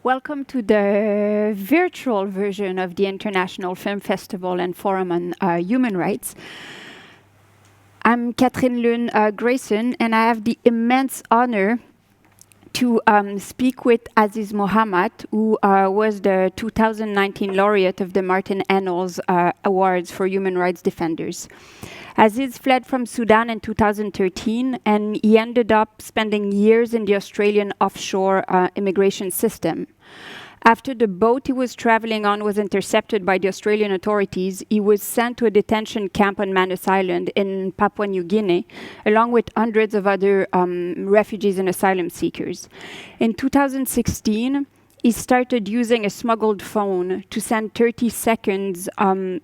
Welcome to the virtual version of the International Film Festival and Forum on Human Rights. I'm Catherine-Lune Grayson, and I have the immense honor to speak with Aziz Muhamat, who was the 2019 laureate of the Martin Ennals Awards for Human Rights Defenders. Aziz fled from Sudan in 2013, and he ended up spending years in the Australian offshore immigration system. After the boat he was traveling on was intercepted by the Australian authorities, he was sent to a detention camp on Manus Island in Papua New Guinea, along with hundreds of other refugees and asylum seekers. In 2016, he started using a smuggled phone to send 30 seconds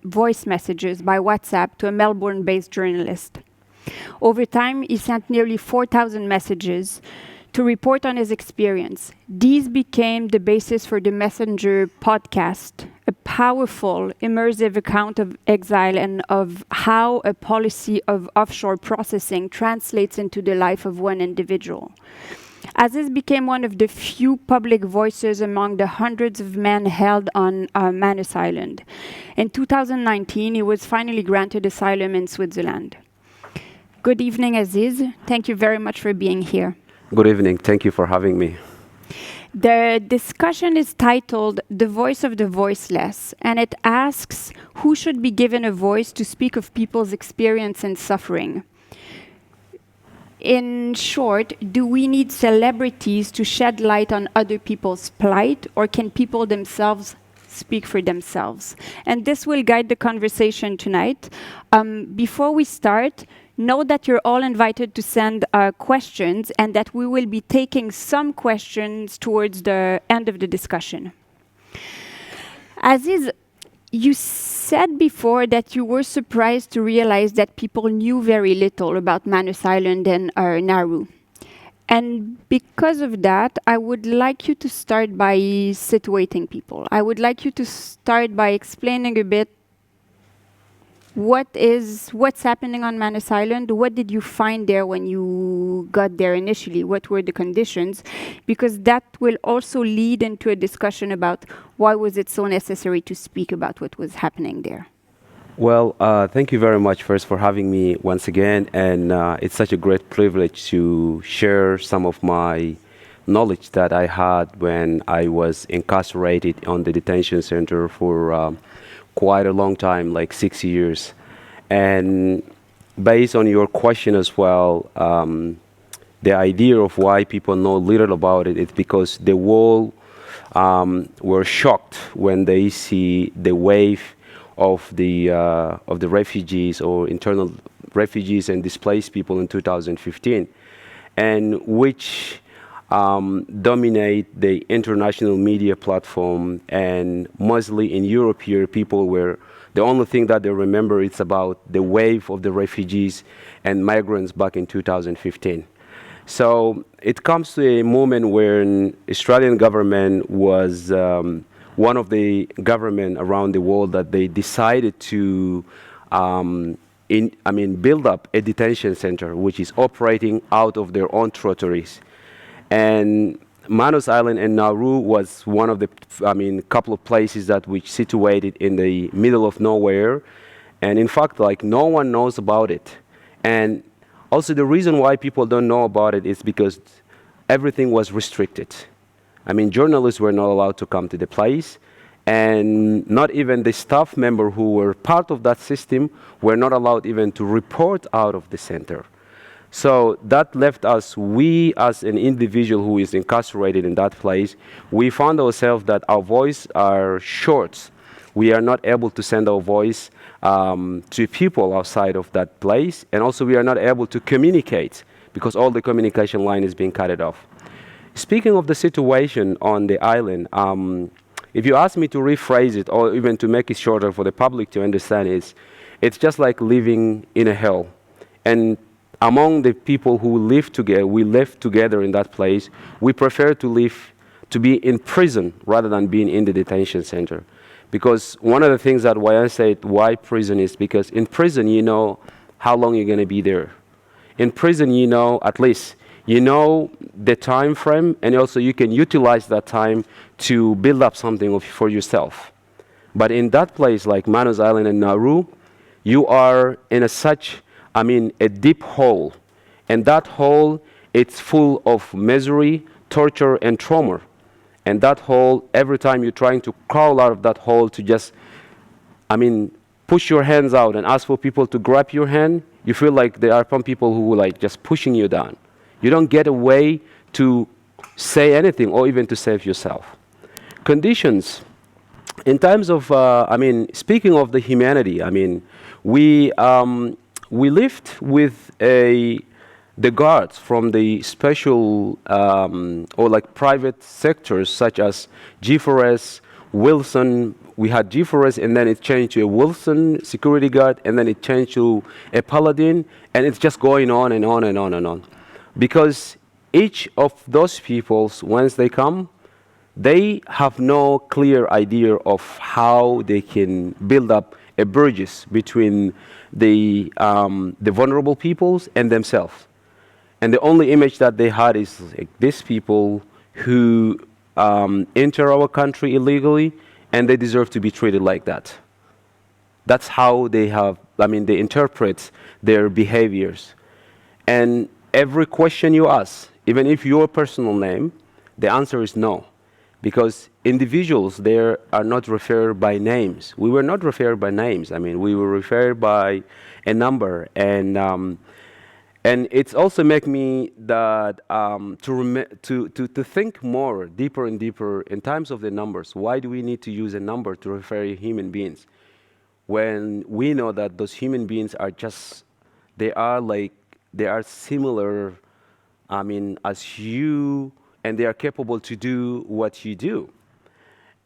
voice messages by WhatsApp to a Melbourne-based journalist. Over time, he sent nearly 4,000 messages to report on his experience. These became the basis for the Messenger podcast, a powerful, immersive account of exile and of how a policy of offshore processing translates into the life of one individual. Aziz became one of the few public voices among the hundreds of men held on Manus Island. In 2019, he was finally granted asylum in Switzerland. Good evening, Aziz. Thank you very much for being here. Good evening. Thank you for having me. The discussion is titled "The Voice of the Voiceless," and it asks who should be given a voice to speak of people's experience and suffering. In short, do we need celebrities to shed light on other people's plight, or can people themselves speak for themselves? And this will guide the conversation tonight. Before we start, know that you're all invited to send questions, and that we will be taking some questions towards the end of the discussion. Aziz, you said before that you were surprised to realize that people knew very little about Manus Island and Nauru. And because of that, I would like you to start by situating people. I would like you to start by explaining a bit what's happening on Manus Island. What did you find there when you got there initially? What were the conditions? Because that will also lead into a discussion about why was it so necessary to speak about what was happening there. Well, thank you very much first for having me once again, and it's such a great privilege to share some of my knowledge that I had when I was incarcerated on the detention center for quite a long time, like 6 years. And based on your question as well, the idea of why people know little about it is because the world were shocked when they see the wave of the refugees or internal refugees and displaced people in 2015, and which dominate the international media platform, and mostly in Europe here, people were, the only thing that they remember is about the wave of the refugees and migrants back in 2015. So it comes to a moment when Australian government was one of the government around the world that they decided to build up a detention center which is operating out of their own territories. And Manus Island and Nauru was one of the, couple of places that which situated in the middle of nowhere. And in fact, like, no one knows about it. And also the reason why people don't know about it is because everything was restricted. Journalists were not allowed to come to the place, and not even the staff member who were part of that system were not allowed even to report out of the center. So that left us, we as an individual who is incarcerated in that place, we found ourselves that our voice are short. We are not able to send our voice to people outside of that place, and also we are not able to communicate because all the communication line is being cut off. Speaking of the situation on the island, if you ask me to rephrase it or even to make it shorter for the public to understand, it's just like living in a hell. And among the people who live together, we live together in that place, we prefer to be in prison rather than being in the detention center. Because one of the things that why I say why prison is because in prison you know how long you're going to be there. In prison, you know, at least You know the time frame, and also you can utilize that time to build up something for yourself. But in that place, like Manus Island and Nauru, you are in a deep hole. And that hole, it's full of misery, torture, and trauma. And that hole, every time you're trying to crawl out of that hole to just, push your hands out and ask for people to grab your hand, you feel like there are some people who are like just pushing you down. You don't get a way to say anything or even to save yourself. Conditions. In terms of, speaking of the humanity, we lived with the guards from the special or like private sectors such as G4S, Wilson. We had G4S and then it changed to a Wilson security guard and then it changed to a Paladin, and it's just going on and on and on and on. Because each of those peoples, once they come, they have no clear idea of how they can build up a bridges between the vulnerable peoples and themselves. And the only image that they had is like these people who enter our country illegally, and they deserve to be treated like that. That's how they they interpret their behaviors. And every question you ask, even if your personal name, the answer is no. Because individuals there are not referred by names. We were not referred by names. We were referred by a number. And it's also make me that to think more deeper and deeper in terms of the numbers. Why do we need to use a number to refer human beings when we know that those human beings are they are similar, as you, and they are capable to do what you do.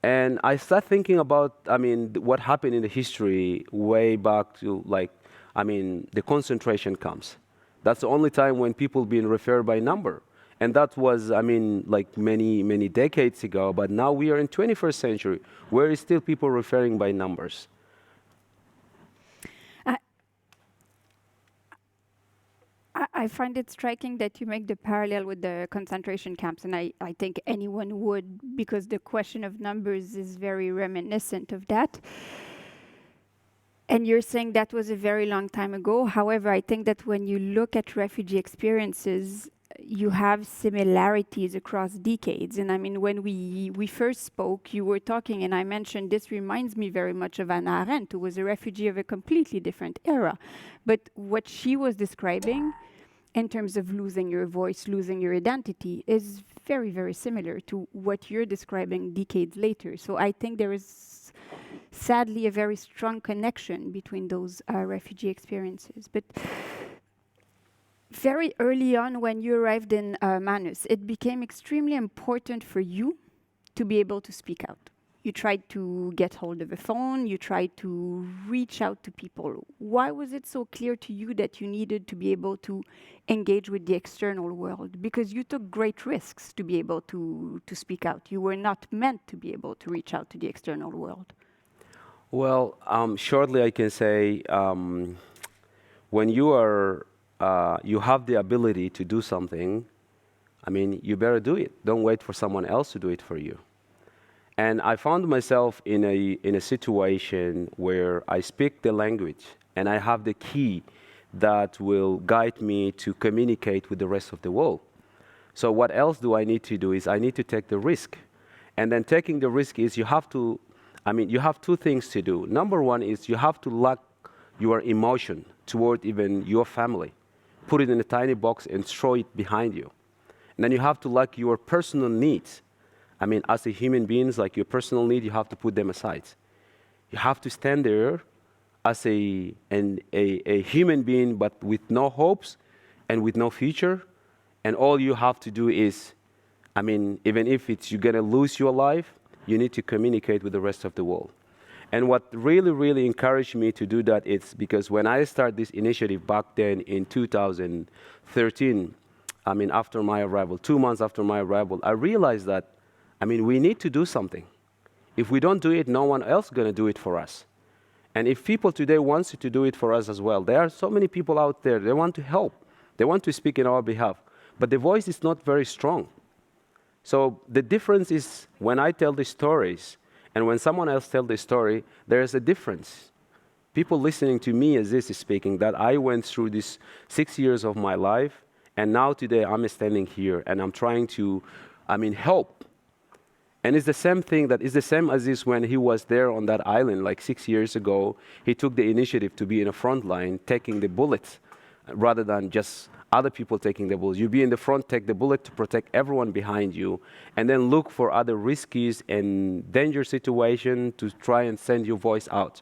And I start thinking about, what happened in the history way back to the concentration camps. That's the only time when people being referred by number. And that was, many, many decades ago. But now we are in 21st century, where is still people referring by numbers. I find it striking that you make the parallel with the concentration camps, and I think anyone would, because the question of numbers is very reminiscent of that. And you're saying that was a very long time ago. However, I think that when you look at refugee experiences, you have similarities across decades. And when we first spoke, you were talking, and I mentioned this reminds me very much of Hannah Arendt, who was a refugee of a completely different era. But what she was describing in terms of losing your voice, losing your identity, is very, very similar to what you're describing decades later. So I think there is sadly a very strong connection between those refugee experiences. But very early on, when you arrived in Manus, it became extremely important for you to be able to speak out. You tried to get hold of a phone, you tried to reach out to people. Why was it so clear to you that you needed to be able to engage with the external world? Because you took great risks to be able to speak out. You were not meant to be able to reach out to the external world. Well, shortly I can say, when you have the ability to do something, you better do it. Don't wait for someone else to do it for you. And I found myself in a situation where I speak the language and I have the key that will guide me to communicate with the rest of the world. So what else do I need to do is I need to take the risk. And then taking the risk is you have two things to do. Number one is you have to lock your emotion toward even your family. Put it in a tiny box and throw it behind you. And then you have to lock your personal needs. As a human beings, like your personal need, you have to put them aside. You have to stand there as a human being, but with no hopes and with no future. And all you have to do is, even if you're going to lose your life, you need to communicate with the rest of the world. And what really, really encouraged me to do that is because when I started this initiative back then in 2013, after my arrival, 2 months after my arrival, I realized that we need to do something. If we don't do it, no one else is going to do it for us. And if people today want to do it for us as well, there are so many people out there, they want to help. They want to speak in our behalf. but the voice is not very strong. So the difference is when I tell the stories and when someone else tells the story, there is a difference. People listening to me as this is speaking, that I went through this 6 years of my life, and now today I'm standing here and I'm trying to, help. And it's the same thing that is the same as this when he was there on that island like 6 years ago. He took the initiative to be in the front line, taking the bullets, rather than just other people taking the bullets. You be in the front, take the bullet to protect everyone behind you, and then look for other risky and dangerous situations to try and send your voice out.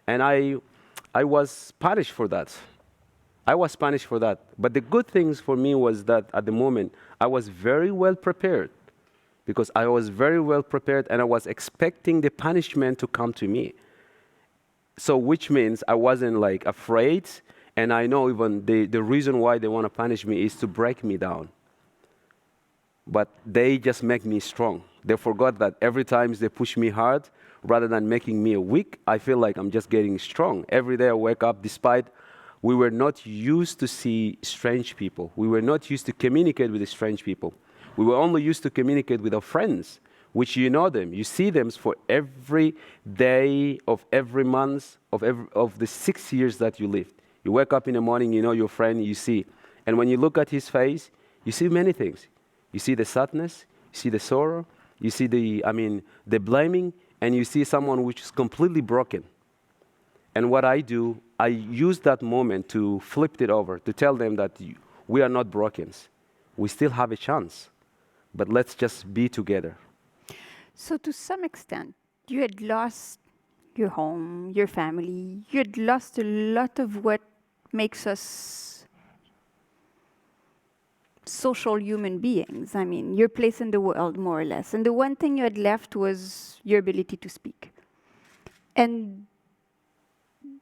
And I was punished for that. I was punished for that. But the good things for me was that at the moment, I was very well prepared, because I was very well prepared and I was expecting the punishment to come to me. So which means I wasn't like afraid, and I know even the reason why they want to punish me is to break me down. But they just make me strong. They forgot that every time they push me hard, rather than making me weak, I feel like I'm just getting strong. Every day I wake up, despite we were not used to see strange people. We were not used to communicate with the strange people. We were only used to communicate with our friends, which you know them. You see them for every day of every month of the 6 years that you lived. You wake up in the morning, you know your friend, you see. And when you look at his face, you see many things. You see the sadness, you see the sorrow, you see the blaming, and you see someone which is completely broken. And what I do, I use that moment to flip it over, to tell them that we are not broken. We still have a chance, but let's just be together. So to some extent, you had lost your home, your family, you had lost a lot of what makes us social human beings. I mean, your place in the world, more or less. And the one thing you had left was your ability to speak. And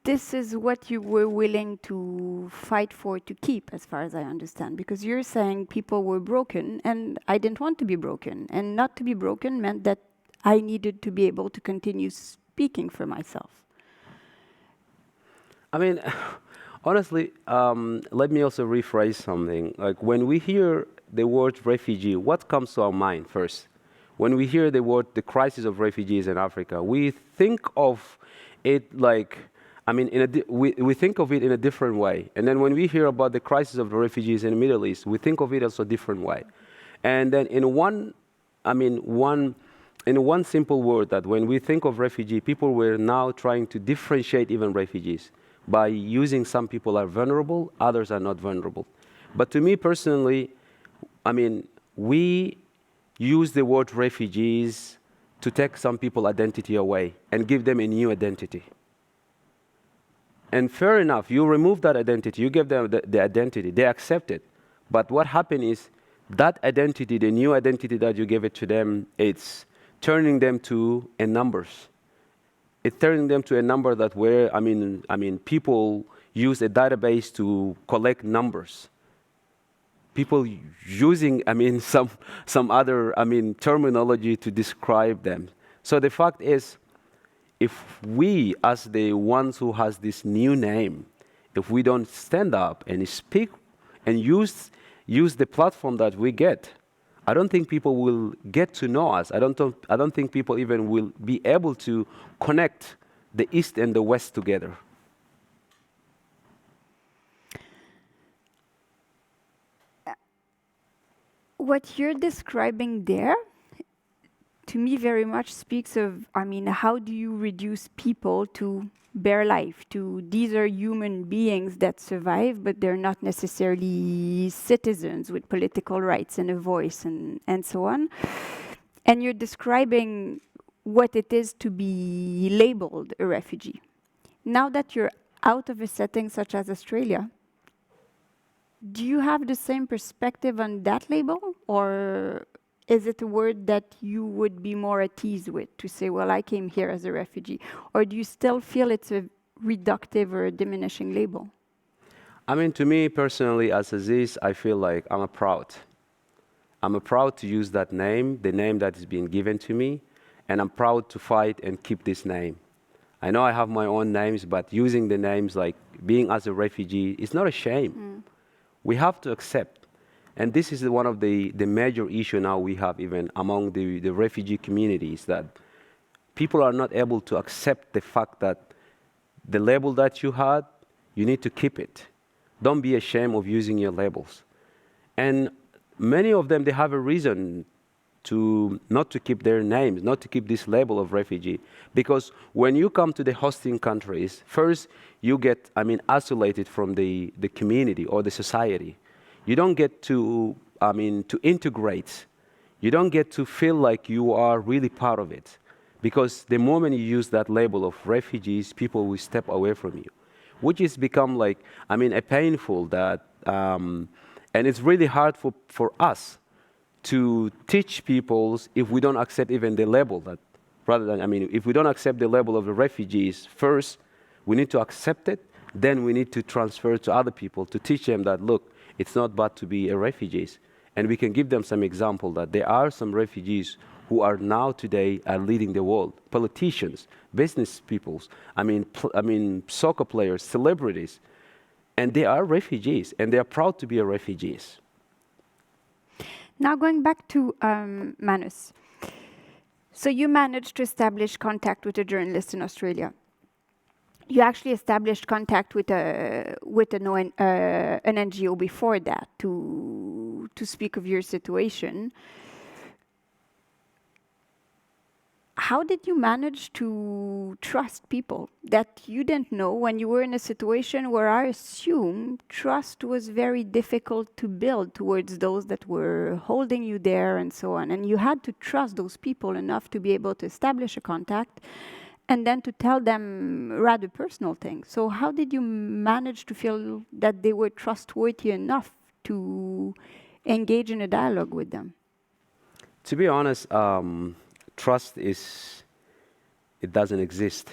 this is what you were willing to fight for, to keep, as far as I understand. Because you're saying people were broken, and I didn't want to be broken. And not to be broken meant that I needed to be able to continue speaking for myself. I mean, honestly, let me also rephrase something. Like when we hear the word refugee, what comes to our mind first? When we hear the word, the crisis of refugees in Africa, we think of it like, we think of it in a different way. And then when we hear about the crisis of the refugees in the Middle East, we think of it also a different way. And then in one simple word, that when we think of refugee, people were now trying to differentiate even refugees by using some people are vulnerable, others are not vulnerable. But to me personally, we use the word refugees to take some people's identity away and give them a new identity. And fair enough, you remove that identity, you give them the identity, they accept it. But what happened is that identity, the new identity that you gave it to them, it's turning them to a numbers. It's turning them to a number that where, people use a database to collect numbers. People using, some other, terminology to describe them. So the fact is, if we, as the ones who has this new name, if we don't stand up and speak and use the platform that we get, I don't think people will get to know us. I don't think people even will be able to connect the East and the West together. What you're describing there, to me, very much speaks of, how do you reduce people to bare life, to these are human beings that survive, but they're not necessarily citizens with political rights and a voice and so on. And you're describing what it is to be labeled a refugee. Now that you're out of a setting such as Australia, do you have the same perspective on that label, or is it a word that you would be more at ease with, to say, well, I came here as a refugee? Or do you still feel it's a reductive or a diminishing label? To me personally, as Aziz, I feel like I'm proud. I'm proud to use that name, the name that is being given to me, and I'm proud to fight and keep this name. I know I have my own names, but using the names like being as a refugee is not a shame. We have to accept. And this is one of the major issue now we have even among the refugee communities, that people are not able to accept the fact that the label that you had, you need to keep it. Don't be ashamed of using your labels. And many of them, they have a reason to not to keep their names, not to keep this label of refugee. Because when you come to the hosting countries, first you get, isolated from the community or the society. You don't get to, to integrate. You don't get to feel like you are really part of it. Because the moment you use that label of refugees, people will step away from you, which has become like, a painful that, and it's really hard for us to teach people if we don't accept even the label that, rather than, if we don't accept the label of the refugees, first, we need to accept it, then we need to transfer to other people to teach them that, look, it's not bad to be a refugee. And we can give them some example that there are some refugees who are now today are leading the world. Politicians, business people, soccer players, celebrities, and they are refugees, and they are proud to be a refugees. Now going back to Manus. So you managed to establish contact with a journalist in Australia. You actually established contact with an NGO before that to speak of your situation. How did you manage to trust people that you didn't know when you were in a situation where I assume trust was very difficult to build towards those that were holding you there and so on? And you had to trust those people enough to be able to establish a contact and then to tell them rather personal things. So how did you manage to feel that they were trustworthy enough to engage in a dialogue with them? To be honest, trust it doesn't exist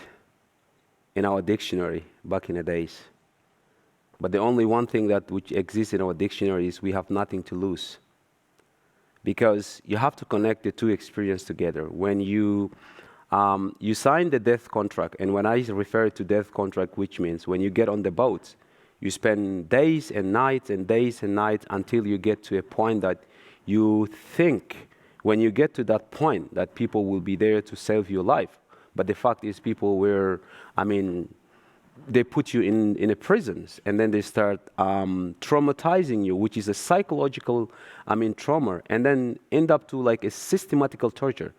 in our dictionary back in the days. But the only one thing that which exists in our dictionary is we have nothing to lose. Because you have to connect the two experiences together. When you sign the death contract, and when I refer to death contract, which means when you get on the boat, you spend days and nights until you get to a point that you think, when you get to that point, that people will be there to save your life. But the fact is people were, they put you in a prisons, and then they start traumatizing you, which is a psychological, trauma, and then end up to like a systematical torture.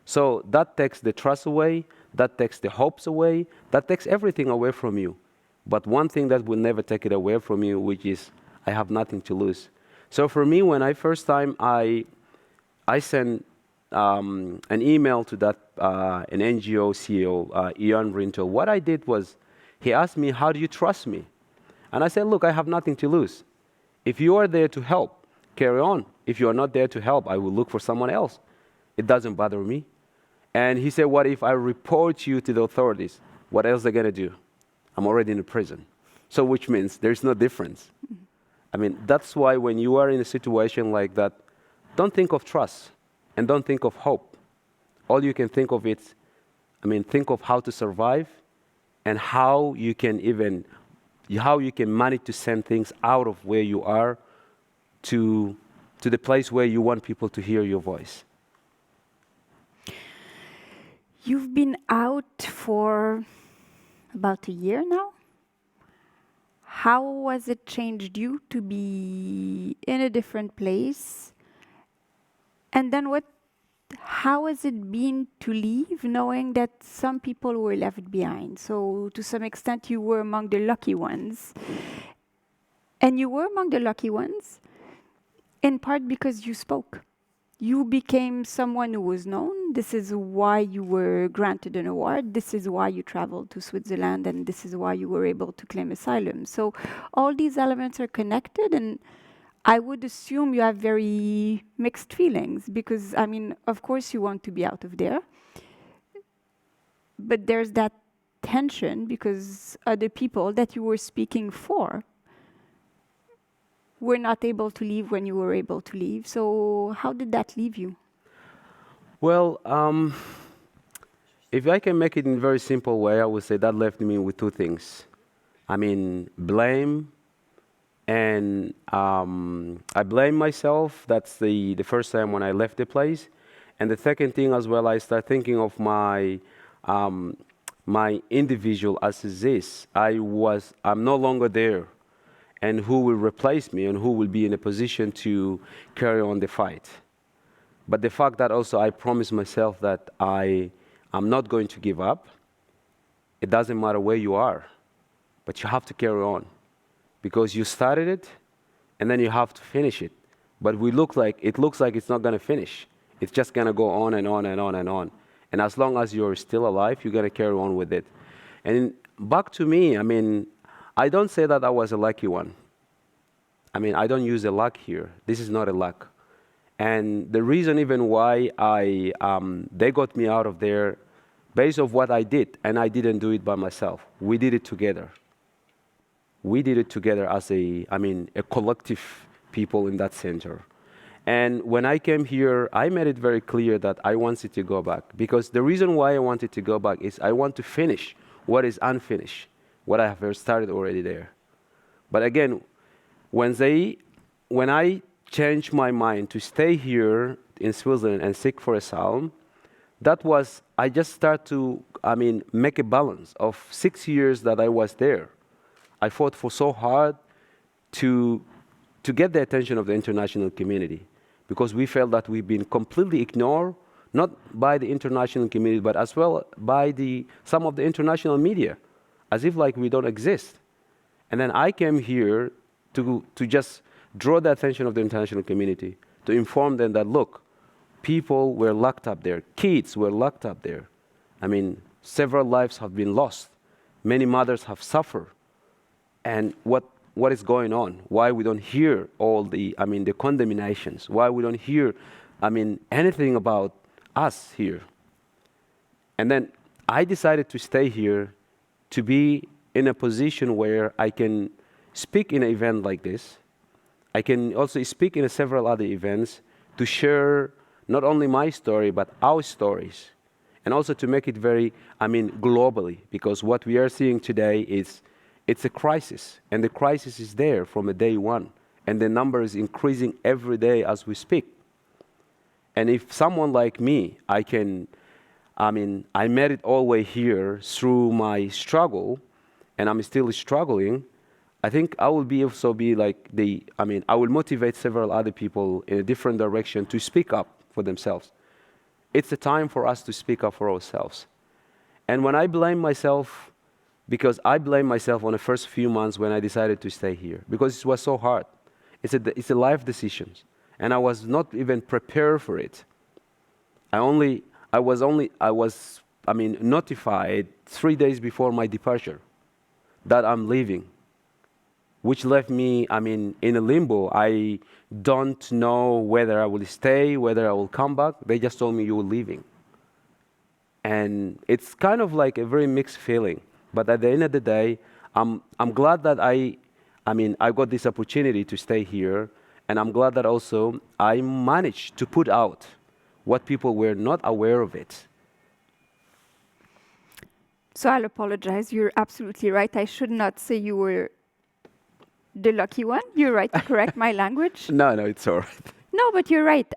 So that takes the trust away, that takes the hopes away, that takes everything away from you. But one thing that will never take it away from you, which is I have nothing to lose. So for me, when I first time I sent an email to that an NGO CEO, Ian Rinto. What I did was, he asked me, how do you trust me? And I said, look, I have nothing to lose. If you are there to help, carry on. If you are not there to help, I will look for someone else. It doesn't bother me. And he said, what if I report you to the authorities? What else are they going to do? I'm already in a prison. So which means there's no difference. That's why when you are in a situation like that, don't think of trust and don't think of hope. All you can think of is, think of how to survive and how you can manage to send things out of where you are to the place where you want people to hear your voice. You've been out for about a year now. How has it changed you to be in a different place? And then how has it been to leave, knowing that some people were left behind? So to some extent, you were among the lucky ones. And you were among the lucky ones, in part because you spoke. You became someone who was known. This is why you were granted an award. This is why you traveled to Switzerland, and this is why you were able to claim asylum. So all these elements are connected, and I would assume you have very mixed feelings because, of course you want to be out of there. But there's that tension because other people that you were speaking for were not able to leave when you were able to leave. So how did that leave you? Well, if I can make it in a very simple way, I would say that left me with two things. Blame And I blame myself. That's the first time when I left the place. And the second thing as well, I start thinking of my my individual as this. I'm no longer there. And who will replace me and who will be in a position to carry on the fight. But the fact that also I promised myself that I'm not going to give up. It doesn't matter where you are, but you have to carry on. Because you started it, and then you have to finish it. But it looks like it's not going to finish. It's just going to go on and on and on and on. And as long as you're still alive, you're going to carry on with it. And back to me, I mean, I don't say that I was a lucky one. I mean, I don't use a luck here. This is not a luck. And the reason even why they got me out of there, based on what I did, and I didn't do it by myself. We did it together. We did it together as a collective people in that center. And when I came here, I made it very clear that I wanted to go back. Because the reason why I wanted to go back is I want to finish what is unfinished, what I have started already there. But again, when I changed my mind to stay here in Switzerland and seek for asylum, I just started to, make a balance of 6 years that I was there. I fought for so hard to get the attention of the international community, because we felt that we've been completely ignored, not by the international community, but as well by some of the international media, as if like we don't exist. And then I came here to just draw the attention of the international community, to inform them that, look, people were locked up there, kids were locked up there. I mean, several lives have been lost. Many mothers have suffered. And what is going on? Why we don't hear all the condemnations? Why we don't hear, anything about us here? And then I decided to stay here to be in a position where I can speak in an event like this. I can also speak in several other events to share not only my story, but our stories. And also to make it very, globally, because what we are seeing today it's a crisis, and the crisis is there from day one, and the number is increasing every day as we speak. And if someone like me, I made it all the way here through my struggle, and I'm still struggling, I think I will I will motivate several other people in a different direction to speak up for themselves. It's a time for us to speak up for ourselves. And when I blame myself, because I blame myself on the first few months when I decided to stay here, because it was so hard. It's a life decision, and I was not even prepared for it. I was notified 3 days before my departure that I'm leaving, which left me, in a limbo. I don't know whether I will stay, whether I will come back. They just told me you were leaving. And it's kind of like a very mixed feeling. But at the end of the day, I'm glad that I got this opportunity to stay here, and I'm glad that also I managed to put out what people were not aware of it. So I'll apologize. You're absolutely right. I should not say you were the lucky one. You're right to correct my language. No, it's all right. No, but you're right.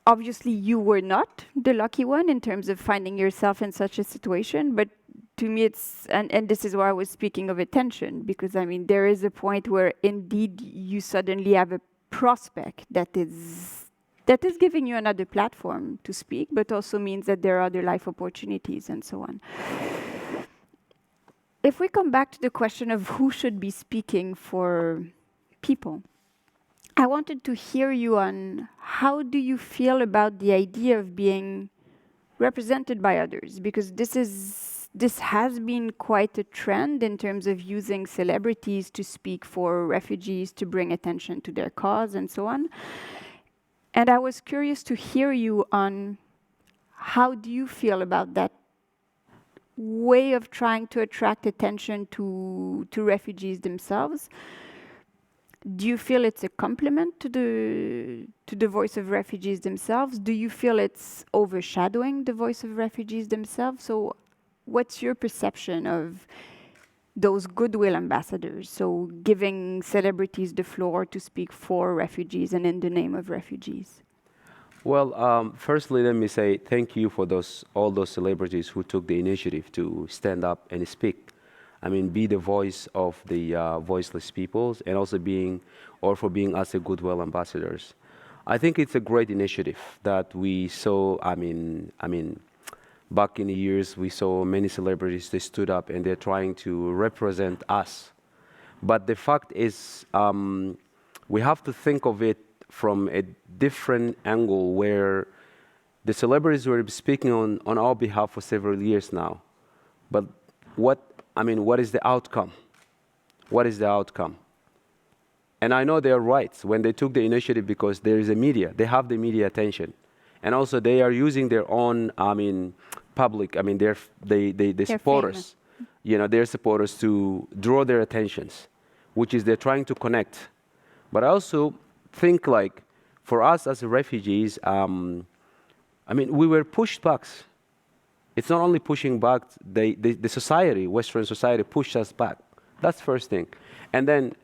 Obviously, you were not the lucky one in terms of finding yourself in such a situation. But to me, and this is why I was speaking of attention, because there is a point where indeed you suddenly have a prospect that is giving you another platform to speak, but also means that there are other life opportunities and so on. If we come back to the question of who should be speaking for people, I wanted to hear you on how do you feel about the idea of being represented by others? Because this has been quite a trend in terms of using celebrities to speak for refugees, to bring attention to their cause and so on. And I was curious to hear you on how do you feel about that way of trying to attract attention to refugees themselves? Do you feel it's a compliment to the voice of refugees themselves? Do you feel it's overshadowing the voice of refugees themselves? So what's your perception of those goodwill ambassadors, so giving celebrities the floor to speak for refugees and in the name of refugees? Well, firstly, let me say thank you for all those celebrities who took the initiative to stand up and speak. I mean, be the voice of the voiceless peoples, and also for being us a goodwill ambassadors. I think it's a great initiative that we saw. I mean, back in the years, we saw many celebrities. They stood up and they're trying to represent us. But the fact is, we have to think of it from a different angle, where the celebrities were speaking on our behalf for several years now. But what is the outcome? What is the outcome? And I know they're right when they took the initiative, because there is a media. They have the media attention. And also they are using their own, public, their supporters. Their supporters to draw their attentions, which is they're trying to connect. But I also think, like, for us as refugees, we were pushed back. It's not only pushing back, the society, Western society pushed us back. That's first thing. And then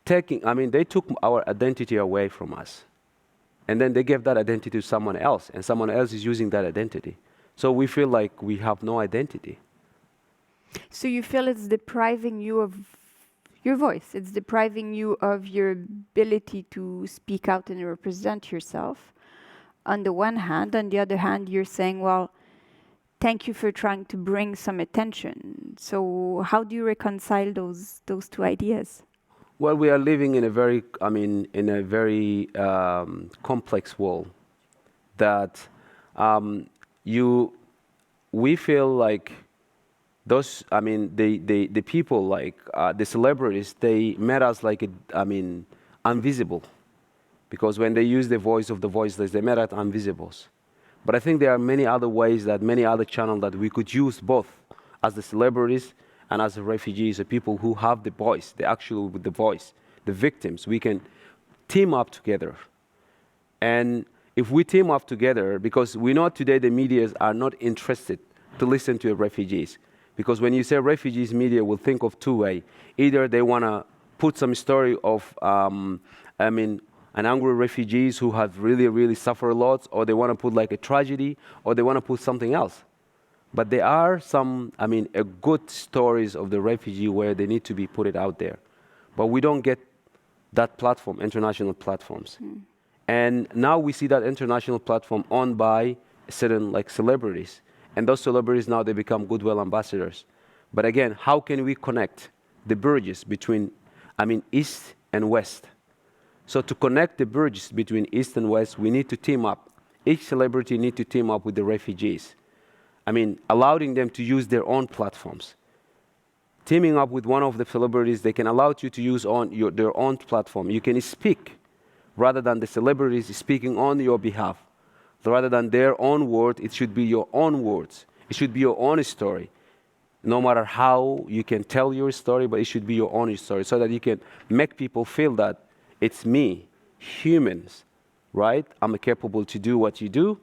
they took our identity away from us. And then they gave that identity to someone else, and someone else is using that identity. So we feel like we have no identity. So you feel it's depriving you of your voice. It's depriving you of your ability to speak out and represent yourself, on the one hand. On the other hand, you're saying, well, thank you for trying to bring some attention. So how do you reconcile those two ideas? Well, we are living in a very, complex world that we feel like those, the people, like the celebrities, they made us like invisible, because when they use the voice of the voiceless, they made us invisibles. But I think there are many other ways, many other channels that we could use, both as the celebrities and as the refugees, the people who have the voice, with the voice, the victims. We can team up together. And if we team up together, because we know today the medias are not interested to listen to the refugees. Because when you say refugees, media will think of two ways. Either they want to put some story of, an angry refugees who have really, really suffered a lot, or they want to put like a tragedy, or they want to put something else. But there are some, good stories of the refugee where they need to be put it out there. But we don't get that platform, international platforms. And now we see that international platform owned by certain celebrities. And those celebrities now, they become goodwill ambassadors. But again, how can we connect the bridges between, East and West? So to connect the bridges between East and West, we need to team up. Each celebrity needs to team up with the refugees. Allowing them to use their own platforms. Teaming up with one of the celebrities, they can allow you to use their own platform. You can speak, rather than the celebrities speaking on your behalf. Rather than their own word, it should be your own words. It should be your own story. No matter how you can tell your story, but it should be your own story, so that you can make people feel that it's me, humans, right? I'm capable to do what you do.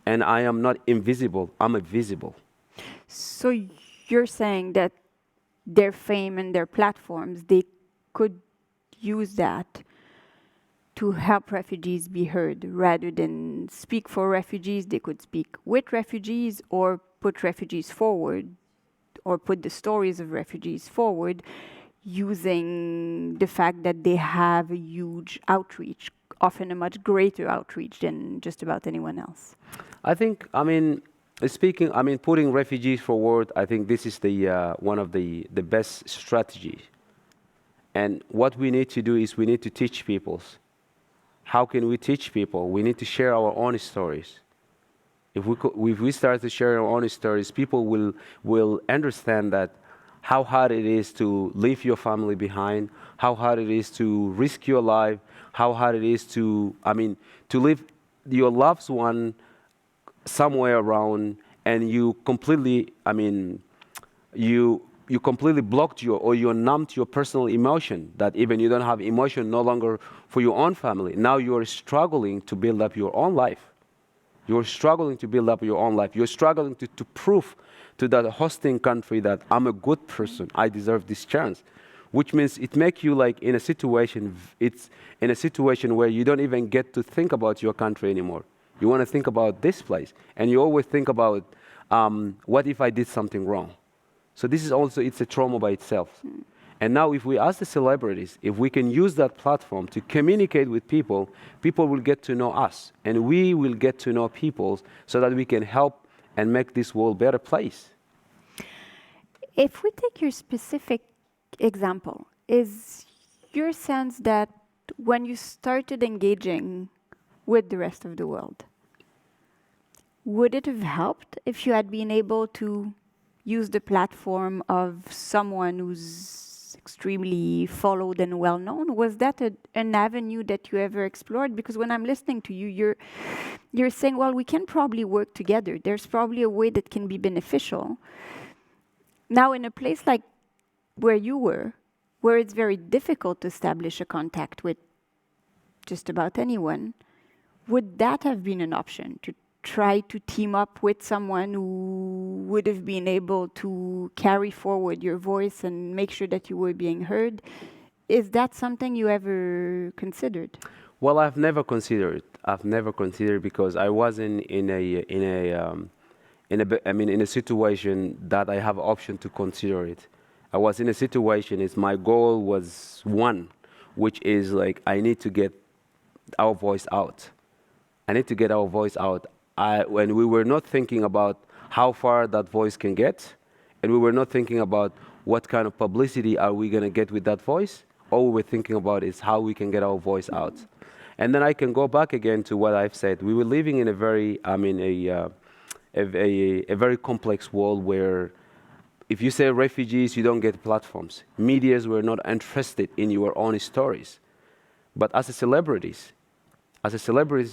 And I am not invisible, I'm visible. So you're saying that their fame and their platforms, they could use that to help refugees be heard. Rather than speak for refugees, they could speak with refugees, or put refugees forward, or put the stories of refugees forward, using the fact that they have a huge outreach, often a much greater outreach than just about anyone else. I think, putting refugees forward, I think this is one of the best strategies. And what we need to do is we need to teach people. How can we teach people? We need to share our own stories. If we start to share our own stories, people will understand that how hard it is to leave your family behind, how hard it is to risk your life, how hard it is to leave your loved one somewhere around, and you completely, you completely blocked you're numbed your personal emotion, that even you don't have emotion no longer for your own family. Now you're struggling to build up your own life. You're struggling to build up your own life. You're struggling to prove to that hosting country that I'm a good person. I deserve this chance. Which means it makes you like in a situation, it's in a situation where you don't even get to think about your country anymore. You want to think about this place. And you always think about, what if I did something wrong? So this is also, it's a trauma by itself. And now if we ask the celebrities, if we can use that platform to communicate with people, people will get to know us. And we will get to know people so that we can help and make this world a better place. If we take your specific example, is your sense that when you started engaging with the rest of the world, would it have helped if you had been able to use the platform of someone who's extremely followed and well-known? Was that an avenue that you ever explored? Because when I'm listening to you, you're saying, well, we can probably work together. There's probably a way that can be beneficial. Now, in a place like where you were, where it's very difficult to establish a contact with just about anyone, would that have been an option, to try to team up with someone who would have been able to carry forward your voice and make sure that you were being heard? Is that something you ever considered? Well, I've never considered it. I've never considered, because I wasn't in a situation that I have option to consider it. I was in a situation, my goal was one, which is like, I need to get our voice out. I need to get our voice out. When we were not thinking about how far that voice can get, and we were not thinking about what kind of publicity are we going to get with that voice, all we were thinking about is how we can get our voice out. And then I can go back again to what I've said. We were living in a very complex world where if you say refugees, you don't get platforms. Medias were not interested in your own stories. But as a celebrities,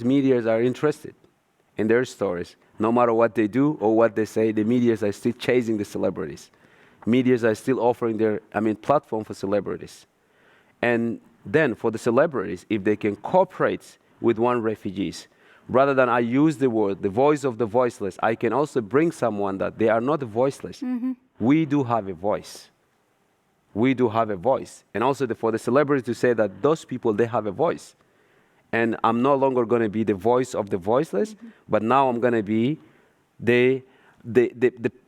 medias are interested in their stories. No matter what they do or what they say, the medias are still chasing the celebrities. Medias are still offering their, platform for celebrities. And then for the celebrities, if they can cooperate with one refugees, rather than I use the word, the voice of the voiceless, I can also bring someone that they are not voiceless. Mm-hmm. We do have a voice. We do have a voice. And also for the celebrities to say that those people, they have a voice. And I'm no longer going to be the voice of the voiceless, mm-hmm. but now I'm going to be the empowerment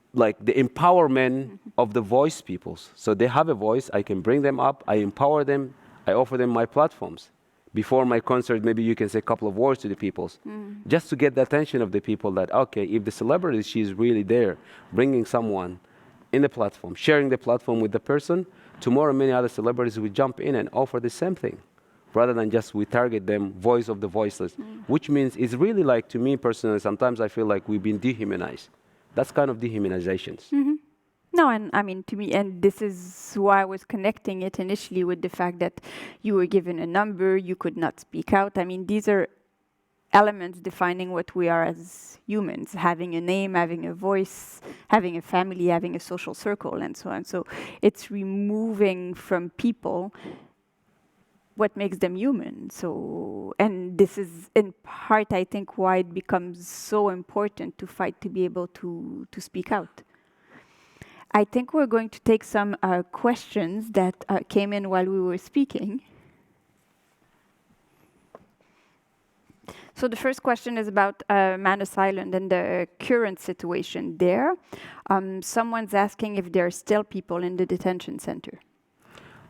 mm-hmm. of the voice peoples. So they have a voice. I can bring them up. I empower them. I offer them my platforms. Before my concert, maybe you can say a couple of words to the peoples, just to get the attention of the people that, okay, if the celebrity, she's really there, bringing someone in the platform, sharing the platform with the person, tomorrow many other celebrities will jump in and offer the same thing, rather than just we target them, voice of the voiceless, which means it's really like, to me personally, sometimes I feel like we've been dehumanized. That's kind of dehumanizations. Mm-hmm. No, and to me, and this is why I was connecting it initially with the fact that you were given a number, you could not speak out. These are elements defining what we are as humans, having a name, having a voice, having a family, having a social circle, and so on. So it's removing from people what makes them human. So, and this is in part, I think, why it becomes so important to fight to be able to speak out. I think we're going to take some questions that came in while we were speaking. So the first question is about Manus Island and the current situation there. Someone's asking if there are still people in the detention center.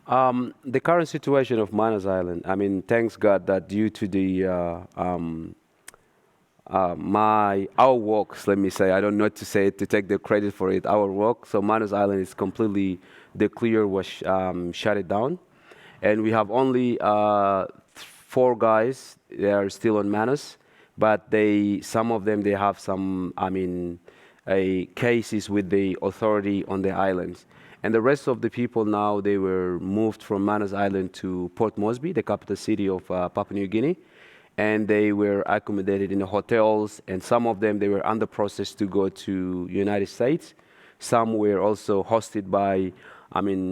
The current situation of Manus Island, thanks God that due to the our works, let me say, I don't know what to say to take the credit for it, our work. So Manus Island is completely, the clear was shut it down. And we have only 4 guys, they are still on Manus, but some of them, they have some, cases with the authority on the islands. And the rest of the people now, they were moved from Manus Island to Port Moresby, the capital city of Papua New Guinea. And they were accommodated in the hotels, and some of them, they were under process to go to United States. Some were also hosted by,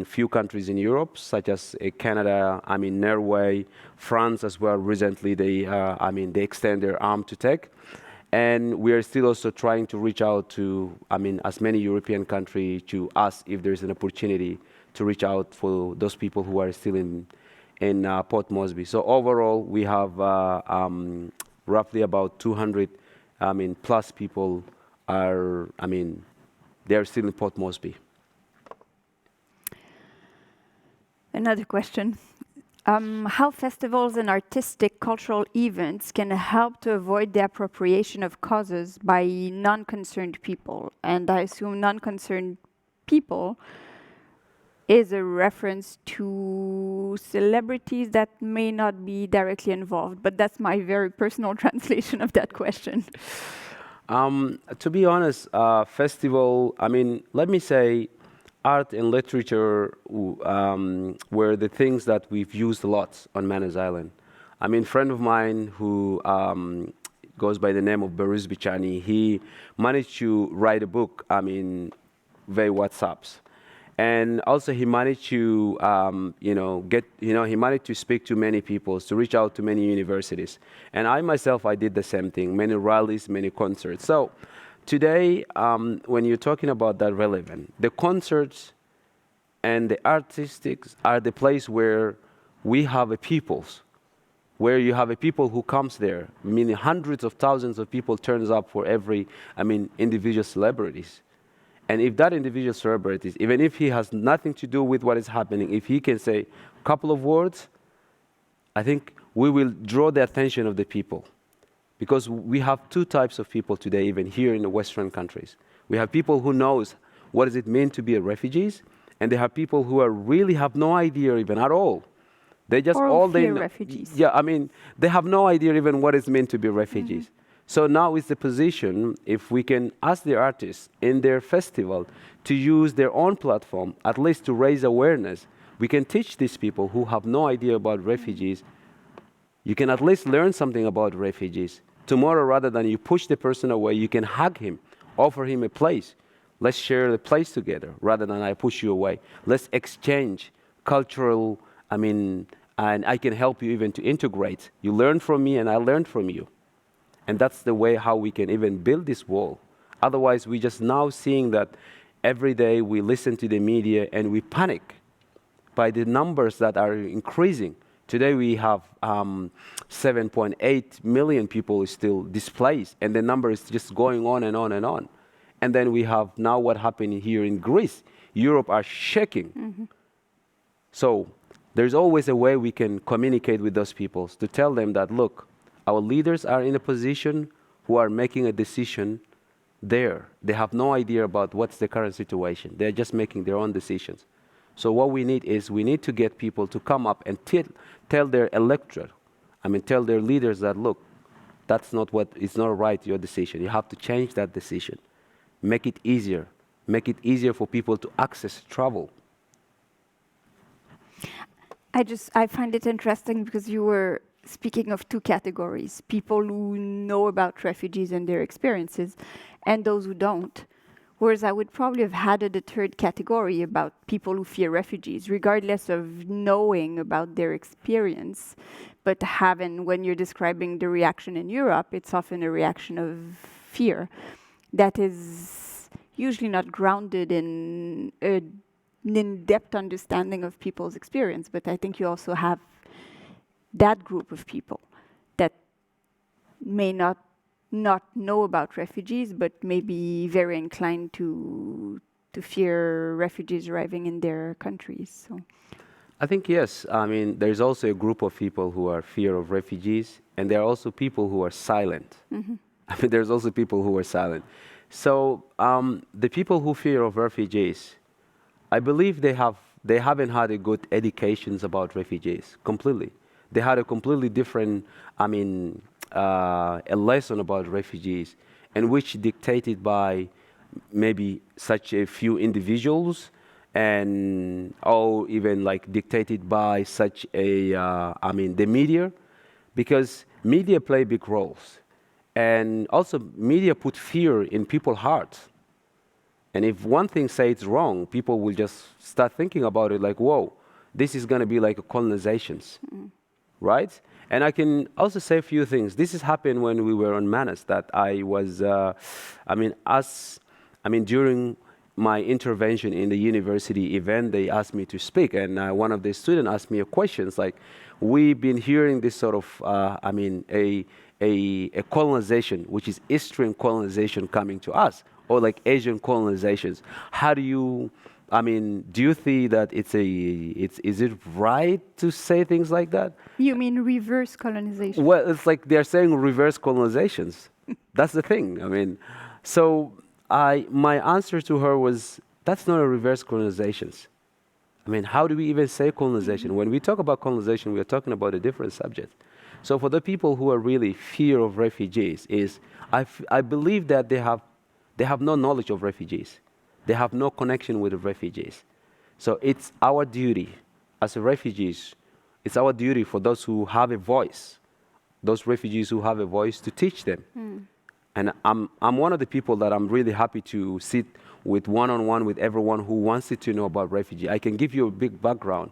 few countries in Europe, such as Canada, Norway, France as well. Recently, they extend their arm to take. And we are still also trying to reach out to, I mean, as many European countries to ask if there's an opportunity to reach out for those people who are still in Port Moresby. So overall, we have roughly about 200, plus people are, they're still in Port Moresby. Another question. How festivals and artistic cultural events can help to avoid the appropriation of causes by non-concerned people? And I assume non-concerned people is a reference to celebrities that may not be directly involved, but that's my very personal translation of that question. To be honest, festival, let me say, art and literature were the things that we've used a lot on Manus Island. A friend of mine who goes by the name of Baruz Bichani, he managed to write a book, via WhatsApps. And also he managed to, he managed to speak to many people, to reach out to many universities. And I myself, I did the same thing, many rallies, many concerts. So today, when you're talking about that relevant, the concerts and the artistics are the place where we have a peoples, where you have a people who comes there, meaning hundreds of thousands of people turns up for every, individual celebrities. And if that individual celebrities, even if he has nothing to do with what is happening, if he can say a couple of words, I think we will draw the attention of the people. Because we have two types of people today, even here in the Western countries. We have people who knows what does it mean to be a refugees, and they have people who are really have no idea even at all. They just all they know. Refugees. Yeah, they have no idea even what it means to be refugees. Mm-hmm. So now is the position, if we can ask the artists in their festival to use their own platform, at least to raise awareness, we can teach these people who have no idea about refugees. You can at least learn something about refugees. Tomorrow, rather than you push the person away, you can hug him, offer him a place. Let's share the place together, rather than I push you away. Let's exchange cultural, and I can help you even to integrate. You learn from me and I learn from you. And that's the way how we can even build this wall. Otherwise, we just now seeing that every day we listen to the media and we panic by the numbers that are increasing. Today we have 7.8 million people still displaced, and the number is just going on and on and on. And then we have now what happened here in Greece. Europe are shaking. Mm-hmm. So there's always a way we can communicate with those people to tell them that, look, our leaders are in a position who are making a decision there. They have no idea about what's the current situation. They're just making their own decisions. So what we need is we need to get people to come up and tell their electorate, tell their leaders that, look, that's not what, it's not right, your decision. You have to change that decision. Make it easier. Make it easier for people to access travel. I find it interesting because you were speaking of two categories, people who know about refugees and their experiences, and those who don't. Whereas I would probably have added a third category about people who fear refugees, regardless of knowing about their experience. But when you're describing the reaction in Europe, it's often a reaction of fear that is usually not grounded in an in-depth understanding of people's experience. But I think you also have that group of people that may not know about refugees, but may be very inclined to fear refugees arriving in their countries. So, I think yes. There's also a group of people who are fear of refugees, and there are also people who are silent. Mm-hmm. There's also people who are silent. So the people who fear of refugees, I believe they haven't had a good educations about refugees completely. They had a completely different, a lesson about refugees, and which dictated by maybe such a few individuals, and or even like dictated by such a, the media, because media play big roles, and also media put fear in people's hearts. And if one thing say it's wrong, people will just start thinking about it like, whoa, this is going to be like a colonizations. Mm. right? And I can also say a few things. This has happened when we were on Manus, that I was, during my intervention in the university event, they asked me to speak, and one of the students asked me a question, like, we've been hearing this sort of, a colonization, which is Eastern colonization coming to us, or like Asian colonizations. How do you, do you think that is it right to say things like that? You mean reverse colonization? Well, it's like they're saying reverse colonizations. That's the thing. So my answer to her was, that's not a reverse colonizations. How do we even say colonization? When we talk about colonization, we are talking about a different subject. So for the people who are really fear of refugees, I believe that they have no knowledge of refugees. They have no connection with the refugees. So it's our duty as refugees, it's our duty for those who have a voice, those refugees who have a voice, to teach them. And I'm one of the people that I'm really happy to sit with one-on-one with everyone who wants to know about refugee. I can give you a big background.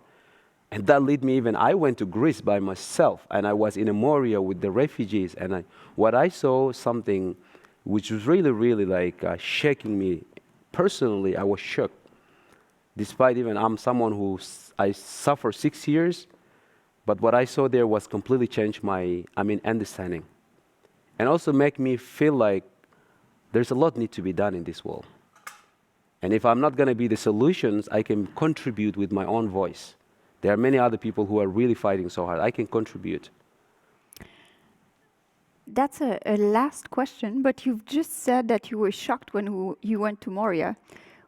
And that led me I went to Greece by myself, and I was in Moria with the refugees, and what I saw, something which was really, really shaking me. Personally, I was shocked. Despite even I'm someone I suffered 6 years, but what I saw there was completely changed my, understanding. And also make me feel like there's a lot need to be done in this world. And if I'm not going to be the solutions, I can contribute with my own voice. There are many other people who are really fighting so hard. I can contribute. That's a last question, but you've just said that you were shocked when you went to Moria,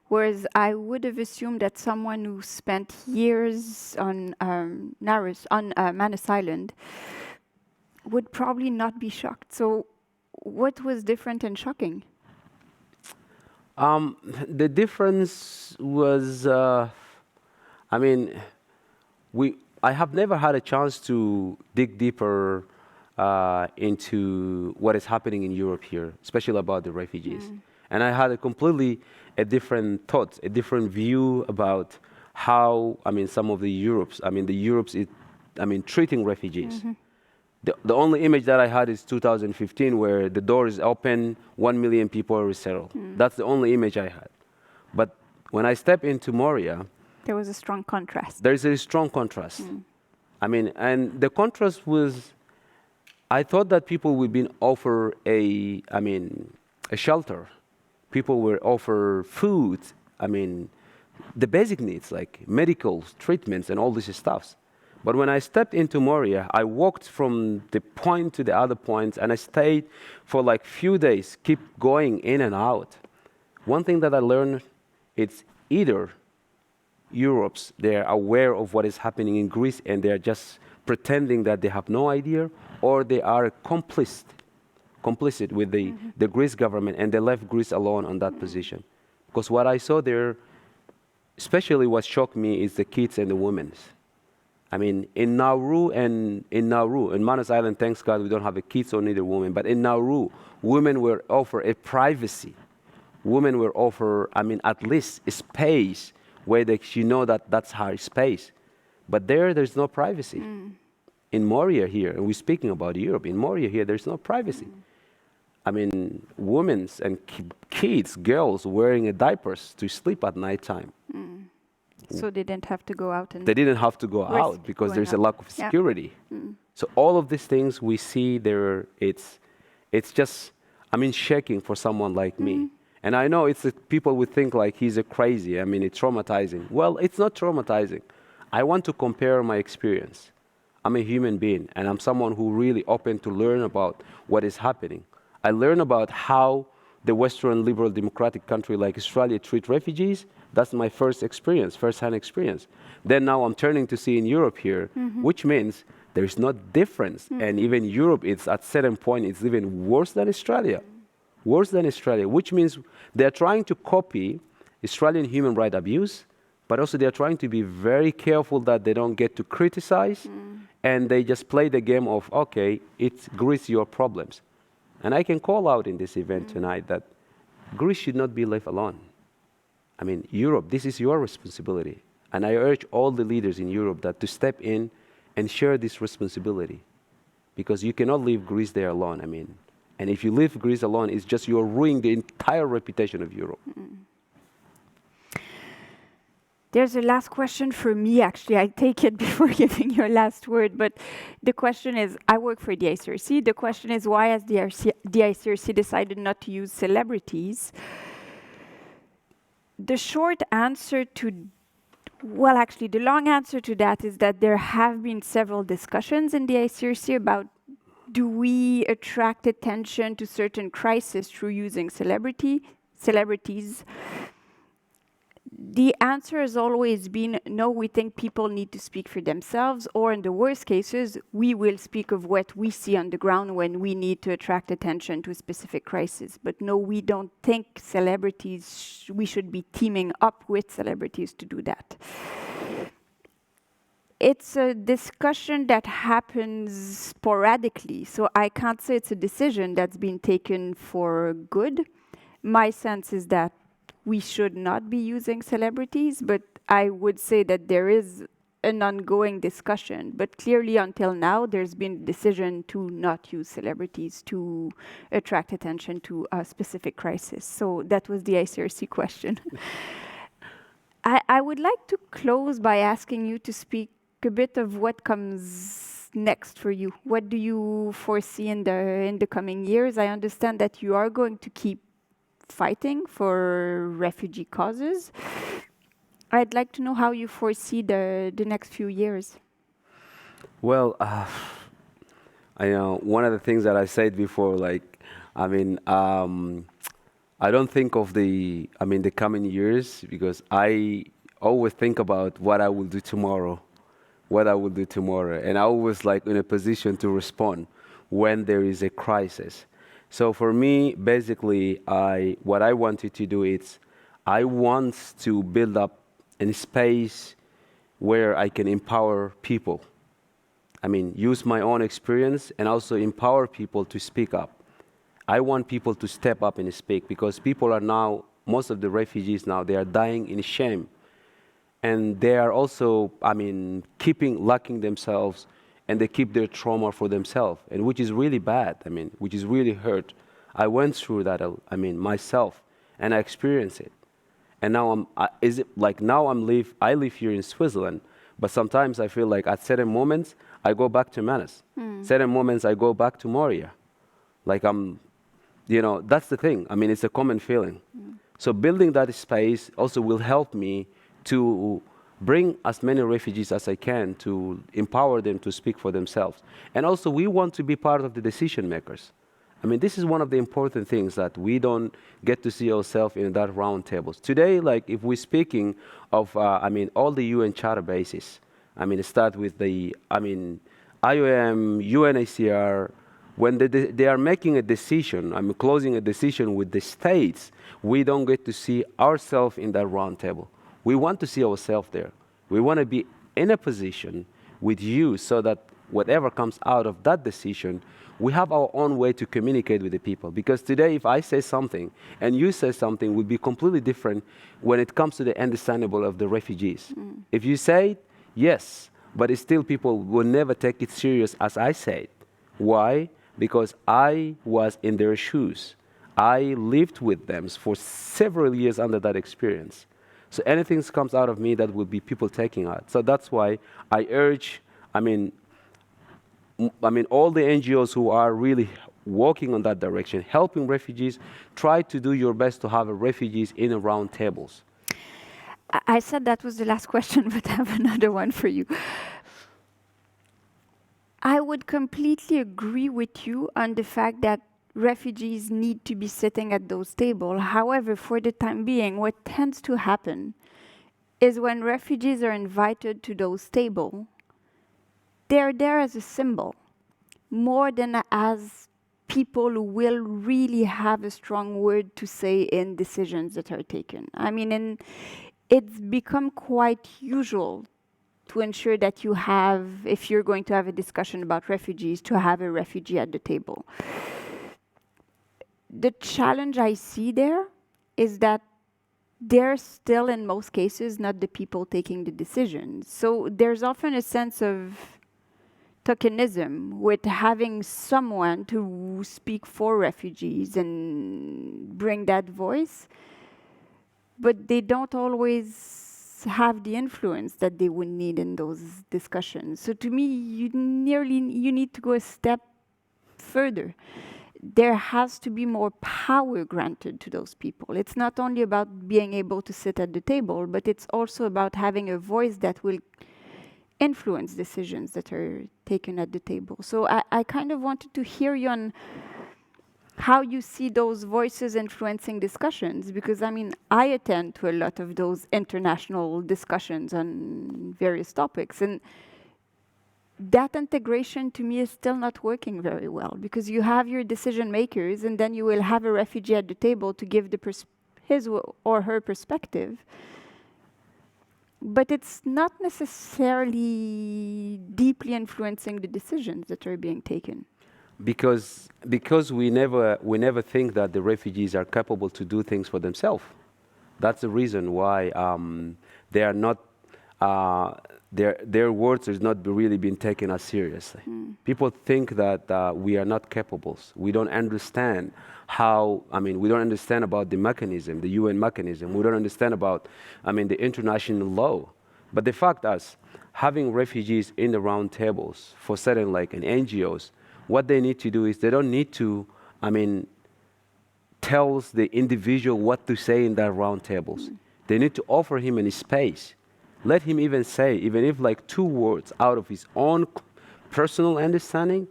whereas I would have assumed that someone who spent years on Manus Island would probably not be shocked. So what was different and shocking? The difference was, I have never had a chance to dig deeper into what is happening in Europe here, especially about the refugees. And I had a different thought, a different view about how, some of the Europes, treating refugees. The only image that I had is 2015, where the door is open, 1 million people are resettled. That's the only image I had. But when I step into Moria, there was a strong contrast. There's a strong contrast. And the contrast was, I thought that people would be offered a shelter. People were offered food. The basic needs like medical treatments and all these stuffs. But when I stepped into Moria, I walked from the point to the other point, and I stayed for few days, keep going in and out. One thing that I learned, it's either Europe's, they're aware of what is happening in Greece and they're just pretending that they have no idea, or they are complicit with the Greece government, and they left Greece alone on that position. Because what I saw there, especially what shocked me, is the kids and the women. In Nauru, in Manus Island, thanks God, we don't have a kids or neither women. But in Nauru, women were offered a privacy. Women were offered, at least a space where she know that that's her space. But there's no privacy. In Moria here, and we're speaking about Europe, in Moria here, there's no privacy. Women and kids, girls wearing diapers to sleep at nighttime. So they didn't have to go out They didn't have to go out because there's a lack of security. So all of these things we see there, it's just, shaking for someone like me. And I know people would think he's a crazy. It's traumatizing. Well, it's not traumatizing. I want to compare my experience. I'm a human being, and I'm someone who really open to learn about what is happening. I learn about how the Western liberal democratic country like Australia treat refugees. That's my first-hand experience. Then now I'm turning to see in Europe here, which means there is no difference. And even Europe, it's at certain point, it's even worse than Australia. Worse than Australia, which means they're trying to copy Australian human rights abuse, but also they're trying to be very careful that they don't get to criticize, and they just play the game of, okay, it's Greece, your problems. And I can call out in this event tonight that Greece should not be left alone. Europe, this is your responsibility. And I urge all the leaders in Europe that to step in and share this responsibility, because you cannot leave Greece there alone. I mean, and if you leave Greece alone, it's just you're ruining the entire reputation of Europe. There's a last question for me, actually. I take it before giving your last word, but the question is, I work for the ICRC. The question is, why has the ICRC decided not to use celebrities? The short answer to, well, actually, the long answer to that is that there have been several discussions in the ICRC about, do we attract attention to certain crises through using celebrities? The answer has always been, no, we think people need to speak for themselves, or in the worst cases, we will speak of what we see on the ground when we need to attract attention to a specific crisis. But no, we don't think celebrities, we should be teaming up with celebrities to do that. It's a discussion that happens sporadically, so I can't say it's a decision that's been taken for good. My sense is that we should not be using celebrities, but I would say that there is an ongoing discussion. But clearly, until now, there's been a decision to not use celebrities to attract attention to a specific crisis. So that was the ICRC question. I would like to close by asking you to speak a bit of what comes next for you. What do you foresee in the coming years? I understand that you are going to keep fighting for refugee causes. I'd like to know how you foresee the next few years. Well, I know one of the things that I said before, like, I mean, I don't think of the coming years, because I always think about what I will do tomorrow, and I always like in a position to respond when there is a crisis. So for me, basically, what I wanted to do is, I want to build up a space where I can empower people. I mean, use my own experience and also empower people to speak up. I want people to step up and speak, because people are now, most of the refugees now, they are dying in shame. And they are also, locking themselves, and they keep their trauma for themselves, and which is really bad, which is really hurt. I went through that, myself, and I experienced it. And now I live here in Switzerland, but sometimes I feel like at certain moments, I go back to Manus. Certain moments, I go back to Moria. Like that's the thing. It's a common feeling. So building that space also will help me to bring as many refugees as I can, to empower them to speak for themselves. And also, we want to be part of the decision makers. This is one of the important things, that we don't get to see ourselves in that round tables. Today, like, if we're speaking of, all the UN charter bases, start with the, IOM, UNHCR, when they are making a decision, closing a decision with the states, we don't get to see ourselves in that round table. We want to see ourselves there. We want to be in a position with you, so that whatever comes out of that decision, we have our own way to communicate with the people. Because today, if I say something and you say something, will be completely different when it comes to the understandable of the refugees. If you say it, yes, but still people will never take it serious as I say it. Why? Because I was in their shoes. I lived with them for several years under that experience. So anything that comes out of me, that will be people taking out. So that's why I urge, all the NGOs who are really working on that direction, helping refugees, try to do your best to have refugees in a round tables. I said that was the last question, but I have another one for you. I would completely agree with you on the fact that refugees need to be sitting at those tables. However, for the time being, what tends to happen is when refugees are invited to those tables, they're there as a symbol, more than as people who will really have a strong word to say in decisions that are taken. And it's become quite usual to ensure that you have, if you're going to have a discussion about refugees, to have a refugee at the table. The challenge I see there is that they're still, in most cases, not the people taking the decisions. So there's often a sense of tokenism with having someone to speak for refugees and bring that voice, but they don't always have the influence that they would need in those discussions. So to me, you need to go a step further. There has to be more power granted to those people. It's not only about being able to sit at the table, but it's also about having a voice that will influence decisions that are taken at the table. So I kind of wanted to hear you on how you see those voices influencing discussions, because I mean, I attend to a lot of those international discussions on various topics, and that integration to me is still not working very well, because you have your decision makers and then you will have a refugee at the table to give his or her perspective. But it's not necessarily deeply influencing the decisions that are being taken. Because we never think that the refugees are capable to do things for themselves. That's the reason why they are not their words is not really being taken as seriously. People think that we are not capable. We don't understand how. I mean, we don't understand about the mechanism, the UN mechanism. We don't understand about, I mean, the international law. But the fact is, having refugees in the round tables for certain like in NGOs, what they need to do is they don't need to, I mean, tells the individual what to say in that round tables. They need to offer him a space. Let him even say, even if like 2 words out of his own personal understanding,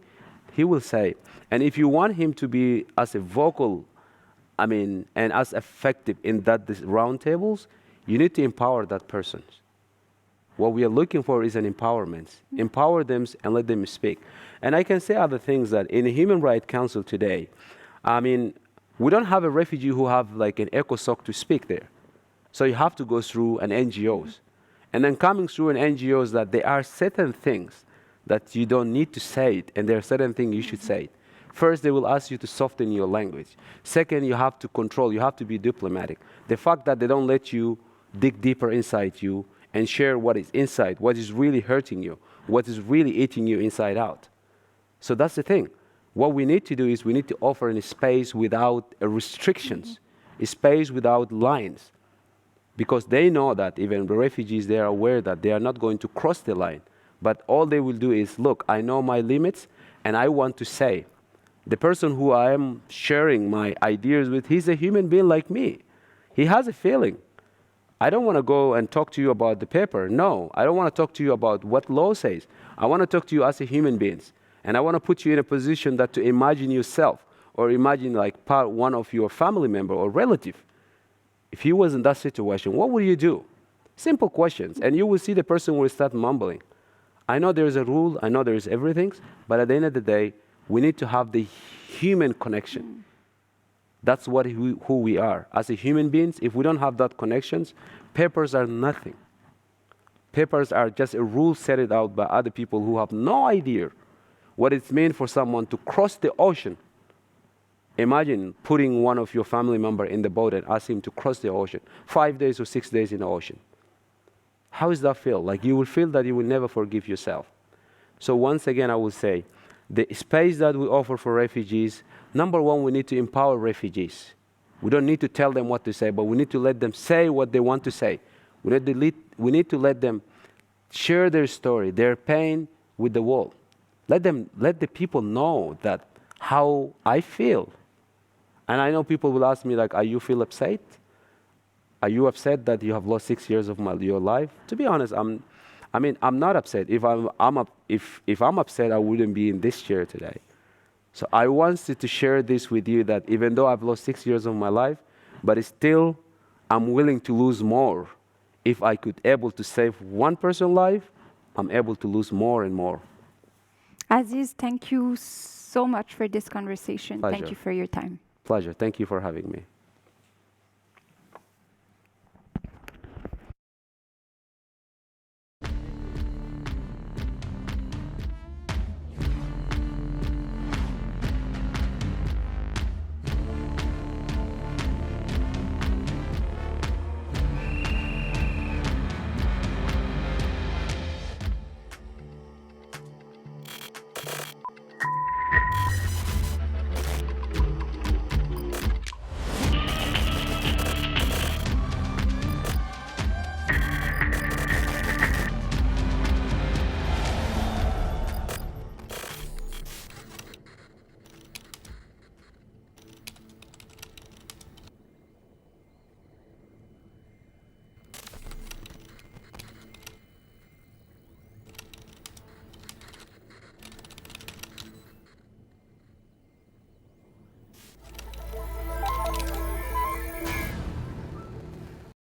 he will say. And if you want him to be as a vocal, I mean, and as effective in that round tables, you need to empower that person. What we are looking for is an empowerment. Empower them and let them speak. And I can say other things that in the Human Rights Council today, I mean, we don't have a refugee who have like an ECOSOC to speak there. So you have to go through an NGOs. And then coming through an NGOs that there are certain things that you don't need to say it, and there are certain things you should say it. First, they will ask you to soften your language. Second, you have to control, you have to be diplomatic. The fact that they don't let you dig deeper inside you and share what is inside, what is really hurting you, what is really eating you inside out. So that's the thing. What we need to do is we need to offer a space without restrictions, a space without lines. Because they know that even the refugees, they are aware that they are not going to cross the line. But all they will do is, look, I know my limits, and I want to say, the person who I am sharing my ideas with, he's a human being like me. He has a feeling. I don't want to go and talk to you about the paper. No, I don't want to talk to you about what law says. I want to talk to you as a human being. And I want to put you in a position that to imagine yourself, or imagine like one of your family member or relative. If he was in that situation, what would you do? Simple questions. And you will see the person will start mumbling. I know there is a rule, I know there is everything, but at the end of the day, we need to have the human connection. That's who we are. As a human beings, if we don't have that connections, papers are nothing. Papers are just a rule set it out by other people who have no idea what it means for someone to cross the ocean. Imagine putting one of your family member in the boat and ask him to cross the ocean, 5 days or 6 days in the ocean. How does that feel? Like you will feel that you will never forgive yourself. So once again, I will say, the space that we offer for refugees, number one, we need to empower refugees. We don't need to tell them what to say, but we need to let them say what they want to say. We need to let them share their story, their pain with the world. Let the people know that how I feel. And I know people will ask me, like, are you feel upset? Are you upset that you have lost 6 years of your life? To be honest, I'm not upset. If I'm upset, I wouldn't be in this chair today. So I wanted to share this with you, that even though I've lost 6 years of my life, but still I'm willing to lose more. If I could able to save one person's life, I'm able to lose more and more. Aziz, thank you so much for this conversation. Pleasure. Thank you for your time. Pleasure. Thank you for having me.